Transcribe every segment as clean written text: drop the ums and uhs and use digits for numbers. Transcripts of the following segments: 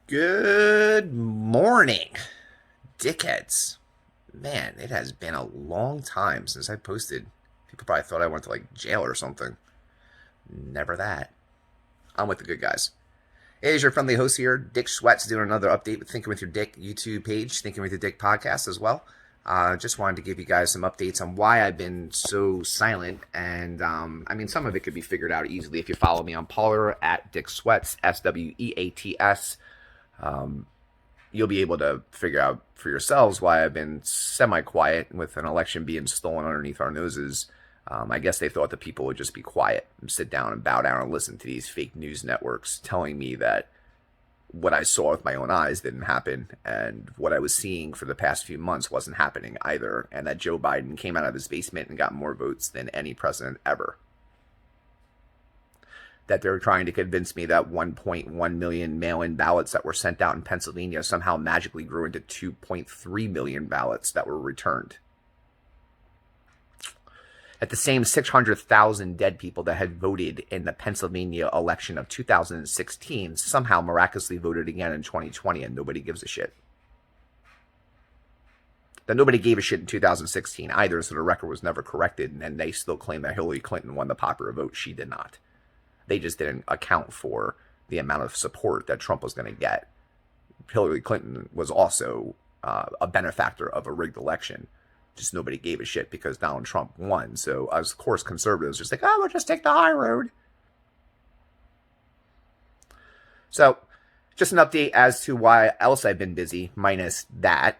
Good morning, dickheads. Man, it has been a long time since I posted. People probably thought I went to like jail or something. Never that. I'm with the good guys. Hey, it's your friendly host here, Dick Sweats, doing another update with Thinking with Your Dick YouTube page, Thinking with Your Dick podcast as well. Just wanted to give you guys some updates on why I've been so silent. And some of it could be figured out easily if you follow me on Parler at Dick Sweats, SWEATS. You'll be able to figure out for yourselves why I've been semi-quiet with an election being stolen underneath our noses. I guess they thought the people would just be quiet and sit down and bow down and listen to these fake news networks telling me that what I saw with my own eyes didn't happen, and what I was seeing for the past few months wasn't happening either, and that Joe Biden came out of his basement and got more votes than any president ever. That they're trying to convince me that 1.1 million mail-in ballots that were sent out in Pennsylvania somehow magically grew into 2.3 million ballots that were returned. That the same 600,000 dead people that had voted in the Pennsylvania election of 2016 somehow miraculously voted again in 2020, and nobody gives a shit. That nobody gave a shit in 2016 either, so the record was never corrected, and they still claim that Hillary Clinton won the popular vote. She did not. They just didn't account for the amount of support that Trump was going to get. Hillary Clinton was also a benefactor of a rigged election. Just nobody gave a shit because Donald Trump won. So, of course, conservatives just like, oh, we'll just take the high road. So, just an update as to why else I've been busy, minus that.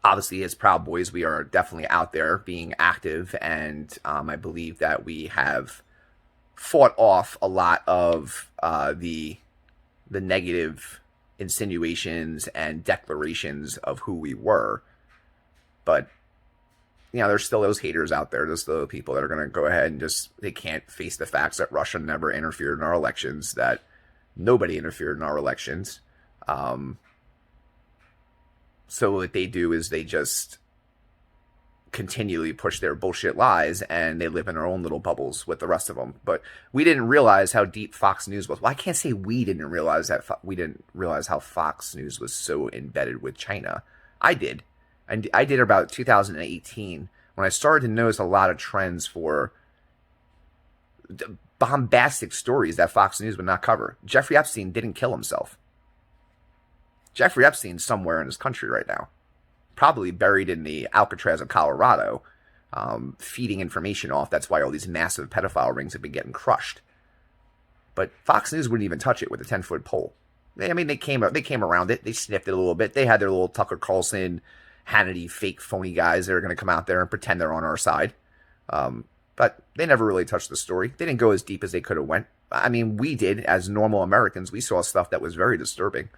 Obviously, as Proud Boys, we are definitely out there being active, and I believe that we have fought off a lot of the negative insinuations and declarations of who we were. But, there's still those haters out there. There's still the people that are going to go ahead and they can't face the facts that Russia never interfered in our elections, that nobody interfered in our elections. So what they do is they just continually push their bullshit lies, and they live in their own little bubbles with the rest of them. But we didn't realize how deep Fox News was. Well, I can't say we didn't realize that. We didn't realize how Fox News was so embedded with China. I did. And I did about 2018 when I started to notice a lot of trends for bombastic stories that Fox News would not cover. Jeffrey Epstein didn't kill himself. Jeffrey Epstein's somewhere in his country right now, probably buried in the Alcatraz of Colorado, feeding information off. That's why all these massive pedophile rings have been getting crushed. But Fox News wouldn't even touch it with a 10-foot pole. They came around it. They sniffed it a little bit. They had their little Tucker Carlson, Hannity, fake, phony guys that are going to come out there and pretend they're on our side. But they never really touched the story. They didn't go as deep as they could have went. We did, as normal Americans. We saw stuff that was very disturbing.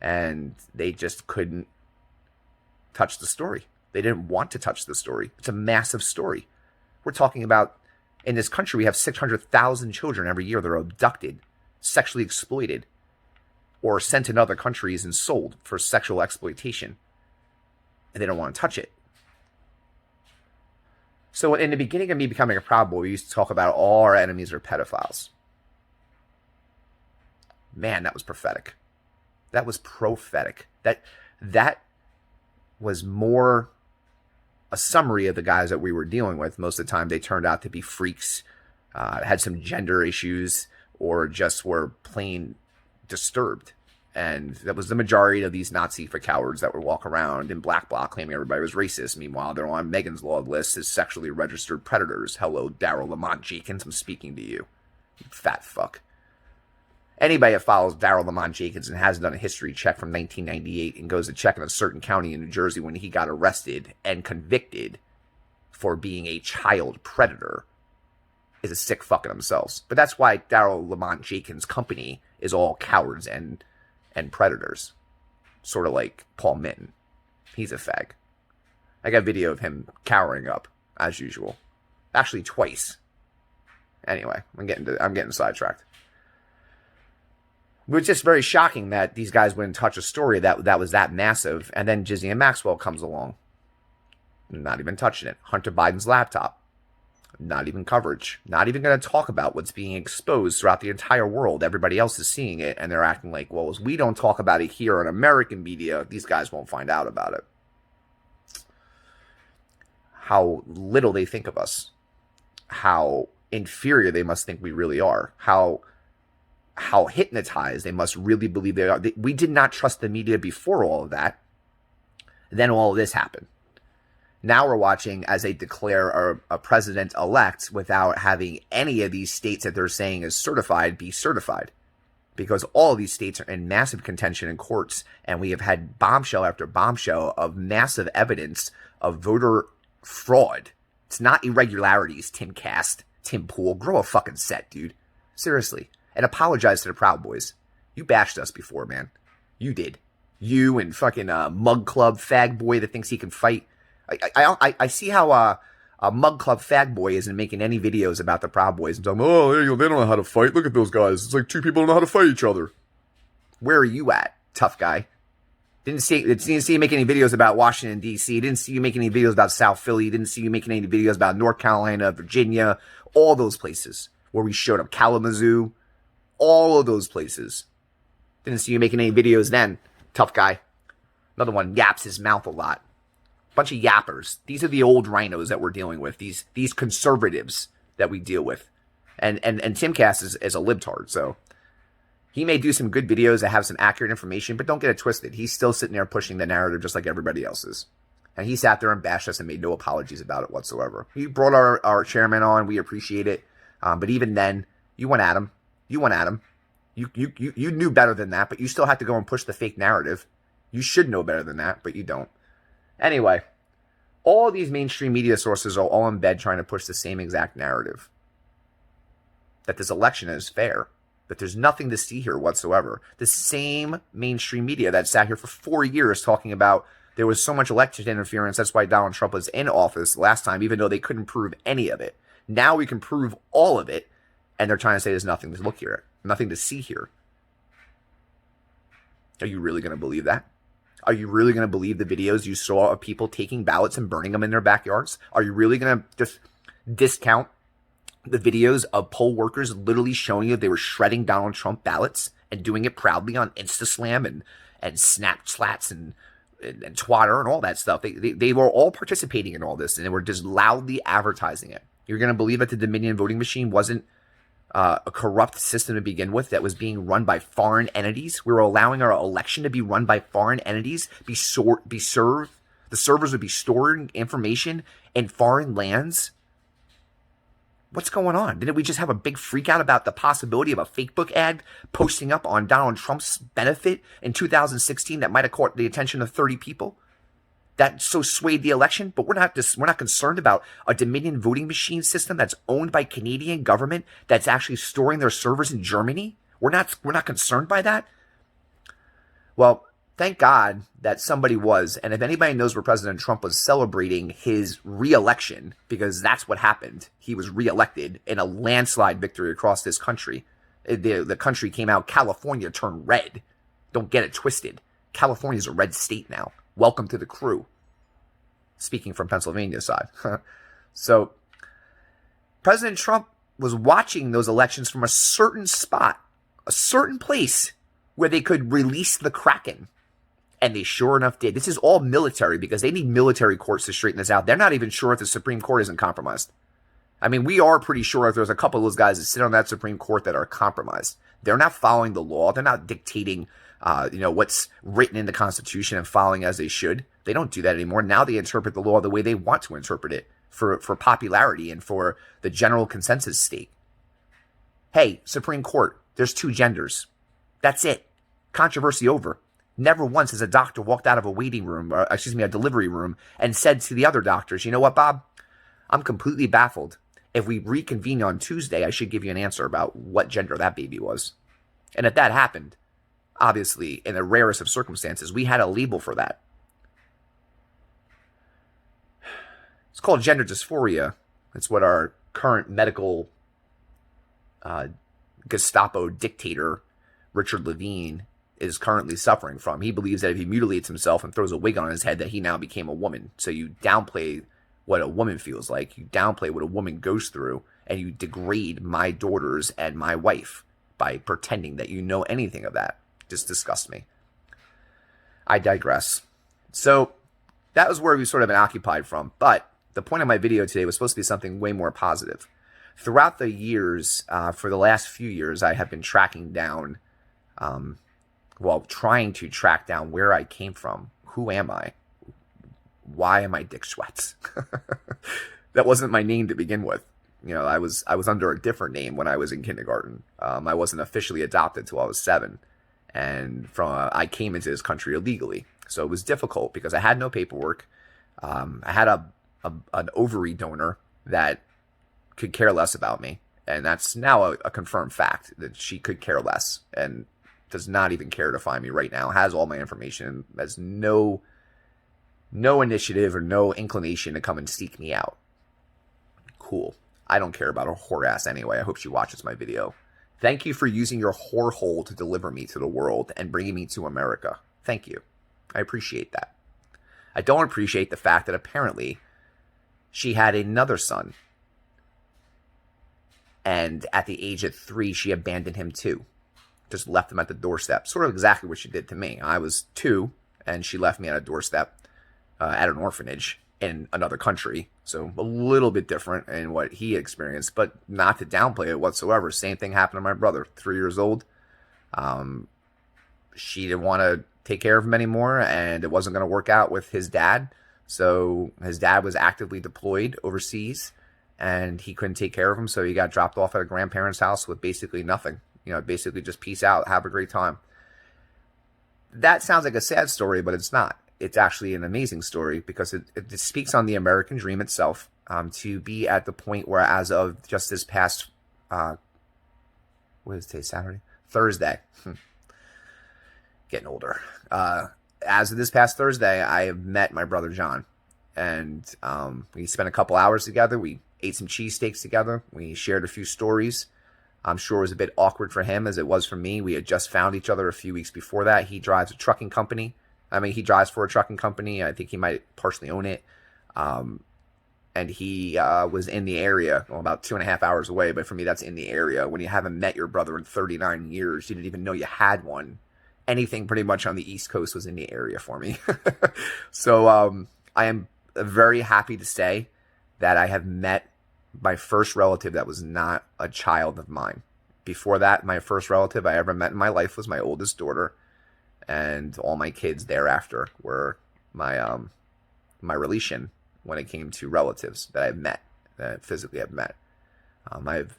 And they just couldn't touch the story. They didn't want to touch the story. It's a massive story. We're talking about, in this country, we have 600,000 children every year that are abducted, sexually exploited, or sent in other countries and sold for sexual exploitation. And they don't want to touch it. So in the beginning of me becoming a Proud Boy, we used to talk about all our enemies are pedophiles. Man, that was prophetic. That was prophetic. That was more a summary of the guys that we were dealing with. Most of the time, they turned out to be freaks, had some gender issues, or just were plain disturbed. And that was the majority of these Nazi for cowards that would walk around in black bloc claiming everybody was racist. Meanwhile, they're on Megan's Law list as sexually registered predators. Hello, Daryl Lamont Jenkins, I'm speaking to you. You fat fuck. Anybody that follows Daryl Lamont Jenkins and hasn't done a history check from 1998 and goes to check in a certain county in New Jersey when he got arrested and convicted for being a child predator is a sick fuck in themselves. But that's why Daryl Lamont Jenkins' company is all cowards and predators. Sort of like Paul Minton. He's a fag. I got a video of him cowering up, as usual. Actually, twice. Anyway, I'm getting sidetracked. It was just very shocking that these guys wouldn't touch a story that was that massive. And then Ghislaine Maxwell comes along. Not even touching it. Hunter Biden's laptop. Not even coverage. Not even going to talk about what's being exposed throughout the entire world. Everybody else is seeing it, and they're acting like, well, as we don't talk about it here in American media, these guys won't find out about it. How little they think of us. How inferior they must think we really are. How hypnotized they must really believe they are. We did not trust the media before all of that. Then all of this happened. Now we're watching as they declare a president-elect without having any of these states that they're saying is certified be certified. Because all of these states are in massive contention in courts, and we have had bombshell after bombshell of massive evidence of voter fraud. It's not irregularities, Tim Cast, Tim Pool. Grow a fucking set, dude. Seriously. And apologize to the Proud Boys. You bashed us before, man. You did. You and fucking Mug Club fag boy that thinks he can fight. I see how a Mug Club fag boy isn't making any videos about the Proud Boys and telling them, oh, they don't know how to fight. Look at those guys. It's like two people don't know how to fight each other. Where are you at, tough guy? Didn't see you make any videos about Washington, D.C. Didn't see you make any videos about South Philly. Didn't see you making any videos about North Carolina, Virginia, all those places where we showed up. Kalamazoo, all of those places. Didn't see you making any videos then, tough guy. Another one yaps his mouth a lot. Bunch of yappers. These are the old rhinos that we're dealing with. These conservatives that we deal with. And Tim Cass is a libtard, so he may do some good videos that have some accurate information, but don't get it twisted. He's still sitting there pushing the narrative just like everybody else is. And he sat there and bashed us and made no apologies about it whatsoever. He brought our chairman on. We appreciate it. But even then, you went at him. You knew better than that, but you still had to go and push the fake narrative. You should know better than that, but you don't. Anyway, all these mainstream media sources are all in bed trying to push the same exact narrative. That this election is fair. That there's nothing to see here whatsoever. The same mainstream media that sat here for 4 years talking about there was so much election interference, that's why Donald Trump was in office last time, even though they couldn't prove any of it. Now we can prove all of it, and they're trying to say there's nothing to look here, nothing to see here. Are you really going to believe that? Are you really going to believe the videos you saw of people taking ballots and burning them in their backyards? Are you really going to just discount the videos of poll workers literally showing you they were shredding Donald Trump ballots and doing it proudly on InstaSlam and Snapchats and Twitter and all that stuff? They were all participating in all this, and they were just loudly advertising it. You're going to believe that the Dominion voting machine wasn't a corrupt system to begin with that was being run by foreign entities? We were allowing our election to be run by foreign entities, the servers would be storing information in foreign lands. What's going on? Didn't we just have a big freak out about the possibility of a Facebook ad posting up on Donald Trump's benefit in 2016 that might have caught the attention of 30 people? That so swayed the election, but we're not concerned about a Dominion voting machine system that's owned by Canadian government that's actually storing their servers in Germany. We're not concerned by that. Well, thank God that somebody was, and if anybody knows where President Trump was celebrating his re-election, because that's what happened. He was re-elected in a landslide victory across this country. The country came out. California turned red. Don't get it twisted. California's a red state now. Welcome to the crew. Speaking from Pennsylvania side. So, President Trump was watching those elections from a certain spot, a certain place where they could release the Kraken. And they sure enough did. This is all military because they need military courts to straighten this out. They're not even sure if the Supreme Court isn't compromised. I mean, we are pretty sure if there's a couple of those guys that sit on that Supreme Court that are compromised. They're not following the law. They're not dictating what's written in the Constitution and following as they should. They don't do that anymore. Now they interpret the law the way they want to interpret it for popularity and for the general consensus state. Hey, Supreme Court, there's two genders. That's it. Controversy over. Never once has a doctor walked out of a a delivery room and said to the other doctors, you know what, Bob? I'm completely baffled. If we reconvene on Tuesday, I should give you an answer about what gender that baby was. And if that happened, obviously, in the rarest of circumstances, we had a label for that. It's called gender dysphoria. It's what our current medical Gestapo dictator, Richard Levine, is currently suffering from. He believes that if he mutilates himself and throws a wig on his head, that he now became a woman. So you downplay what a woman feels like. You downplay what a woman goes through, and you degrade my daughters and my wife by pretending that you know anything of that. Just disgusts me. I digress. So that was where we've sort of been occupied from. But the point of my video today was supposed to be something way more positive. Throughout the years, for the last few years, I have been tracking down, trying to track down where I came from. Who am I? Why am I Dick Schwetz? That wasn't my name to begin with. You know, I was under a different name when I was in kindergarten. I wasn't officially adopted till I was 7. And I came into this country illegally. So it was difficult because I had no paperwork. I had an ovary donor that could care less about me. And that's now a confirmed fact that she could care less and does not even care to find me right now, has all my information, has no initiative or no inclination to come and seek me out. Cool. I don't care about her whore ass anyway. I hope she watches my video. Thank you for using your whore hole to deliver me to the world and bringing me to America. Thank you. I appreciate that. I don't appreciate the fact that apparently she had another son. And at the age of 3, she abandoned him too. Just left him at the doorstep. Sort of exactly what she did to me. I was 2, and she left me at a doorstep at an orphanage in another country. So a little bit different in what he experienced, but not to downplay it whatsoever. Same thing happened to my brother, 3 years old. She didn't want to take care of him anymore, and it wasn't going to work out with his dad. So his dad was actively deployed overseas, and he couldn't take care of him, so he got dropped off at a grandparent's house with basically nothing. You know, basically just peace out, have a great time. That sounds like a sad story, but it's not. It's actually an amazing story because it speaks on the American dream itself. To be at the point where, as of just this past, what is today, Saturday? Thursday. Getting older. As of this past Thursday, I have met my brother John. And we spent a couple hours together. We ate some cheesesteaks together. We shared a few stories. I'm sure it was a bit awkward for him as it was for me. We had just found each other a few weeks before that. He drives a trucking company. He drives for a trucking company. I think he might partially own it. And he was in the area, about 2.5 hours away. But for me, that's in the area. When you haven't met your brother in 39 years, you didn't even know you had one. Anything pretty much on the East Coast was in the area for me. So I am very happy to say that I have met my first relative that was not a child of mine. Before that, my first relative I ever met in my life was my oldest daughter. And all my kids thereafter were my my relation when it came to relatives that I've met, that I physically have met. I've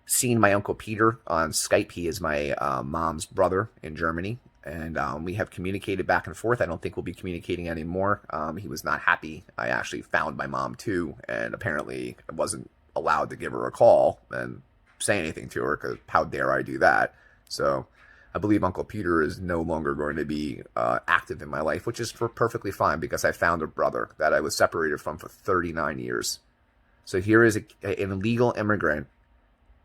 seen my Uncle Peter on Skype. He is my mom's brother in Germany. And we have communicated back and forth. I don't think we'll be communicating anymore. He was not happy. I actually found my mom too. And apparently I wasn't allowed to give her a call and say anything to her because how dare I do that. So I believe Uncle Peter is no longer going to be active in my life, which is perfectly fine because I found a brother that I was separated from for 39 years. So here is an illegal immigrant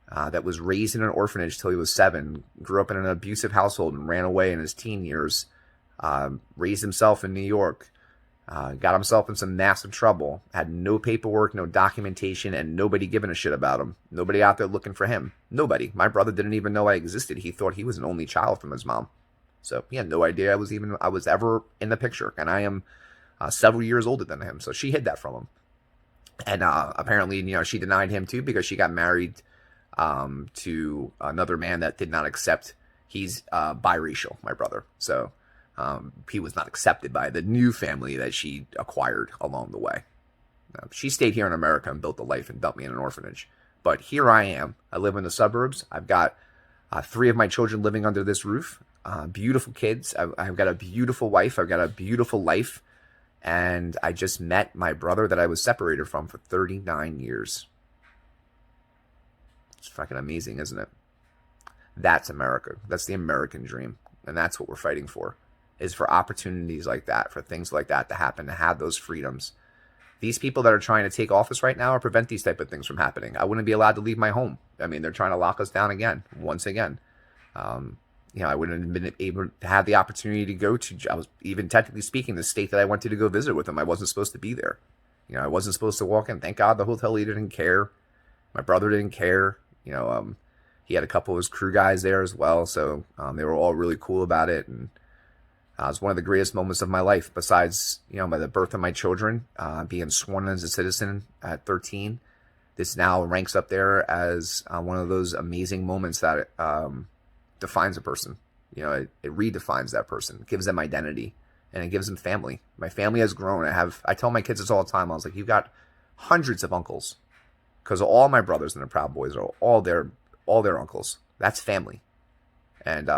that was raised in an orphanage till he was 7, grew up in an abusive household and ran away in his teen years, raised himself in New York, got himself in some massive trouble, had no paperwork, no documentation, and nobody giving a shit about him. Nobody out there looking for him. Nobody. My brother didn't even know I existed. He thought he was an only child from his mom. So he had no idea I was ever in the picture. And I am several years older than him. So she hid that from him. And apparently, she denied him too because she got married to another man that did not accept. He's biracial, my brother. So he was not accepted by the new family that she acquired along the way. She stayed here in America and built a life and dumped me in an orphanage. But here I am. I live in the suburbs. I've got 3 of my children living under this roof. Beautiful kids. I've got a beautiful wife. I've got a beautiful life. And I just met my brother that I was separated from for 39 years. It's fucking amazing, isn't it? That's America. That's the American dream. And that's what we're fighting for. Is for opportunities like that, for things like that to happen, to have those freedoms. These people that are trying to take office right now or prevent these type of things from happening. I wouldn't be allowed to leave my home. They're trying to lock us down again, once again. I wouldn't have been able to have the opportunity to go to, I was even technically speaking, the state that I wanted to go visit with them. I wasn't supposed to be there. You know, I wasn't supposed to walk in. Thank God the hotel leader didn't care. My brother didn't care. You know, he had a couple of his crew guys there as well, so they were all really cool about it. And it was one of the greatest moments of my life, besides, you know, by the birth of my children, being sworn in as a citizen at 13. This now ranks up there as one of those amazing moments that defines a person. You know, it redefines that person, it gives them identity, and it gives them family. My family has grown. I tell my kids this all the time. I was like, you've got hundreds of uncles, because all my brothers and the Proud Boys are all their uncles. That's family. And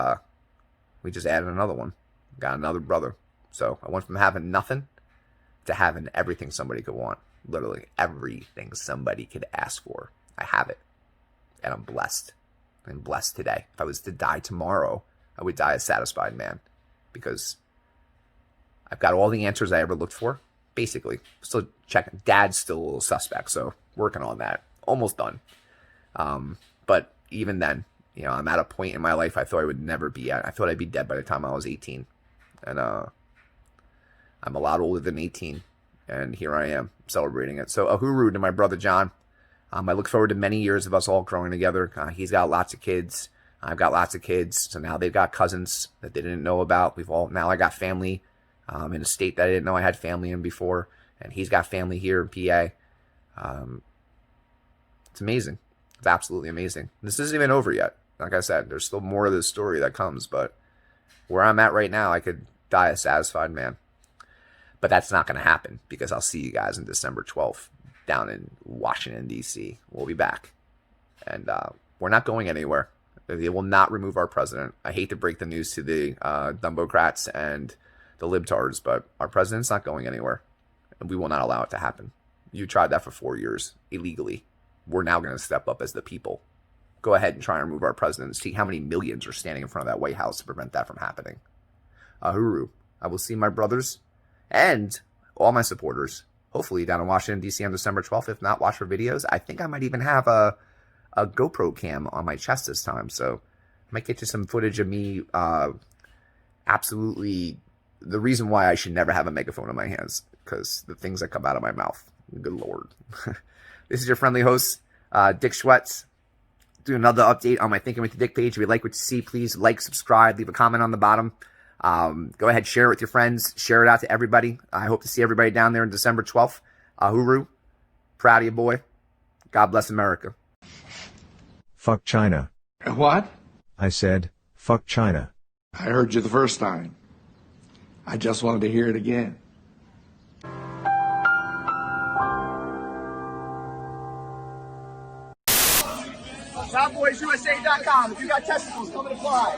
we just added another one. Got another brother. So I went from having nothing to having everything somebody could want. Literally everything somebody could ask for. I have it. And I'm blessed. I'm blessed today. If I was to die tomorrow, I would die a satisfied man, because I've got all the answers I ever looked for. Basically, still checking. Dad's still a little suspect, so working on that. Almost done. But even then, you know, I'm at a point in my life I thought I would never be at. I thought I'd be dead by the time I was 18. And I'm a lot older than 18. And here I am celebrating it. So ahuru to my brother John. I look forward to many years of us all growing together. He's got lots of kids. I've got lots of kids. So now they've got cousins that they didn't know about. Now I got family in a state that I didn't know I had family in before. And he's got family here in PA. It's amazing. It's absolutely amazing. This isn't even over yet. Like I said, there's still more of this story that comes. But where I'm at right now, I could die a satisfied man. But that's not going to happen, because I'll see you guys on December 12th down in Washington, D.C. We'll be back. And we're not going anywhere. They will not remove our president. I hate to break the news to the Dumbocrats and the libtards, but our president's not going anywhere. And we will not allow it to happen. You tried that for 4 years illegally. We're now going to step up as the people. Go ahead and try and remove our president and see how many millions are standing in front of that White House to prevent that from happening. Ahuru. I will see my brothers and all my supporters, hopefully down in Washington, D.C. on December 12th. If not, watch for videos. I think I might even have a GoPro cam on my chest this time. So I might get you some footage of me absolutely... The reason why I should never have a megaphone in my hands, because the things that come out of my mouth. Good Lord. This is your friendly host, Dick Schwetz. Do another update on my Thinking with the Dick page. If you like what you see, please like, subscribe, leave a comment on the bottom. Go ahead, share it with your friends. Share it out to everybody. I hope to see everybody down there on December 12th. Ahuru. Proud of you, boy. God bless America. Fuck China. What? I said, fuck China. I heard you the first time. I just wanted to hear it again. TopBoysUSA.com. If you got testicles, come and apply.